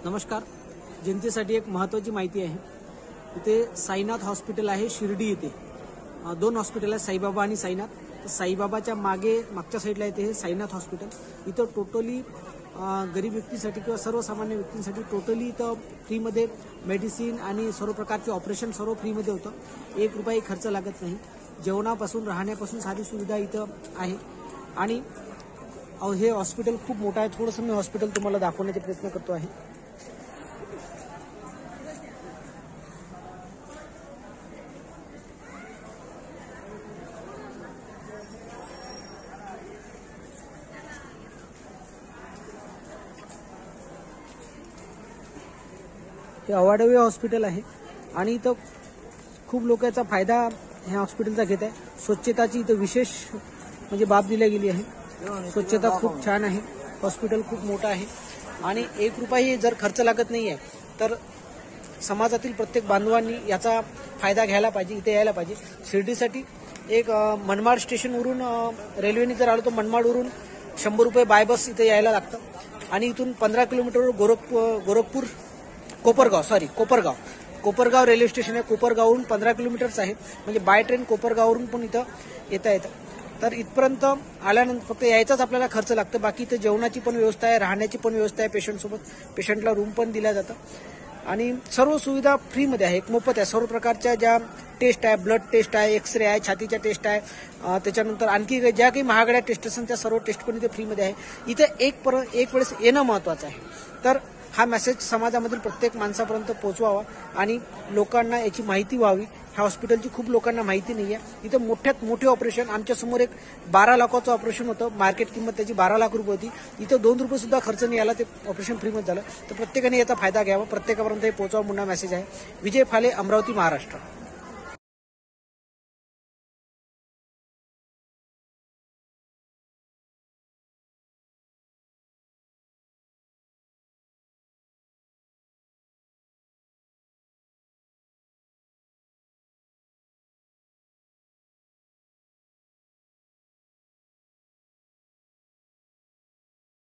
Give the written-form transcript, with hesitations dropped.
नमस्कार. जनतेसाठी एक महत्त्वाची माहिती आहे. इथे साईनाथ हॉस्पिटल आहे शिर्डी येथे. दोन हॉस्पिटल आहेत, साईबाबा आणि साईनाथ. तर साईबाबाच्या मागच्या साईडला येते हे साईनाथ हॉस्पिटल. इथं टोटली गरीब व्यक्तीसाठी किंवा सर्वसामान्य व्यक्तींसाठी टोटली इथं फ्रीमध्ये मेडिसिन आणि सर्व प्रकारचे ऑपरेशन सर्व फ्रीमध्ये होतं. 1 रुपयाही खर्च लागत नाही. जेवणापासून राहण्यापासून सारी सुविधा इथं आहे. आणि हे हॉस्पिटल खूप मोठं आहे. थोडंसं मी हॉस्पिटल तुम्हाला दाखवण्याचा प्रयत्न करतो आहे. हे अवाढव्य हॉस्पिटल आहे आणि इथं खूप लोक याचा फायदा ह्या हॉस्पिटलचा घेत आहे. स्वच्छताची इथं विशेष म्हणजे बाब दिली गेली आहे. स्वच्छता खूप छान आहे. हॉस्पिटल खूप मोठं आहे आणि 1 रुपयाही जर खर्च लागत नाही आहे तर समाजातील प्रत्येक बांधवांनी याचा फायदा घ्यायला पाहिजे, इथे यायला पाहिजे. शिर्डीसाठी एक मनमाड स्टेशनवरून रेल्वेने जर आलो तर मनमाडवरून 100 रुपये बाय बस इथे यायला लागतं आणि इथून 15 किलोमीटरवर कोपरगाव रेल्वे स्टेशन आहे. कोपरगाववरून 15 किलोमीटरच आहे. म्हणजे बाय ट्रेन कोपरगाववरून पण इथं येता येतं. तर इथपर्यंत आल्यानंतर फक्त यायचाच आपल्याला खर्च लागतं. बाकी इथं जेवणाची पण व्यवस्था आहे, राहण्याची पण व्यवस्था आहे. पेशंटला रूम पण दिल्या जातं आणि सर्व सुविधा फ्रीमध्ये आहे, मोफत आहे. सर्व प्रकारच्या ज्या टेस्ट आहे, ब्लड टेस्ट आहे, एक्सरे आहे, छातीच्या टेस्ट आहे, त्याच्यानंतर आणखी ज्या काही महागड्या टेस्ट असतात त्या सर्व टेस्ट पण इथे फ्रीमध्ये आहे. इथे एक वेळेस येणं महत्वाचं आहे. तर हा मेसेज समाजामधील प्रत्येक माणसापर्यंत पोहोचवावा आणि लोकांना याची माहिती व्हावी. ह्या हॉस्पिटलची खूप लोकांना माहिती नाही आहे. इथं मोठ्यात मोठे ऑपरेशन, आमच्यासमोर एक 12 लाखाचं ऑपरेशन होतं. मार्केट किंमत त्याची 12 लाख रुपये होती. इथं 2 रुपये सुद्धा खर्च नाही आला, ते ऑपरेशन फ्रीमध्ये झालं. तर प्रत्येकाने याचा फायदा घ्यावा, प्रत्येकापर्यंत हे पोहोचवा म्हणून मेसेज आहे. विजय फाले, अमरावती, महाराष्ट्र.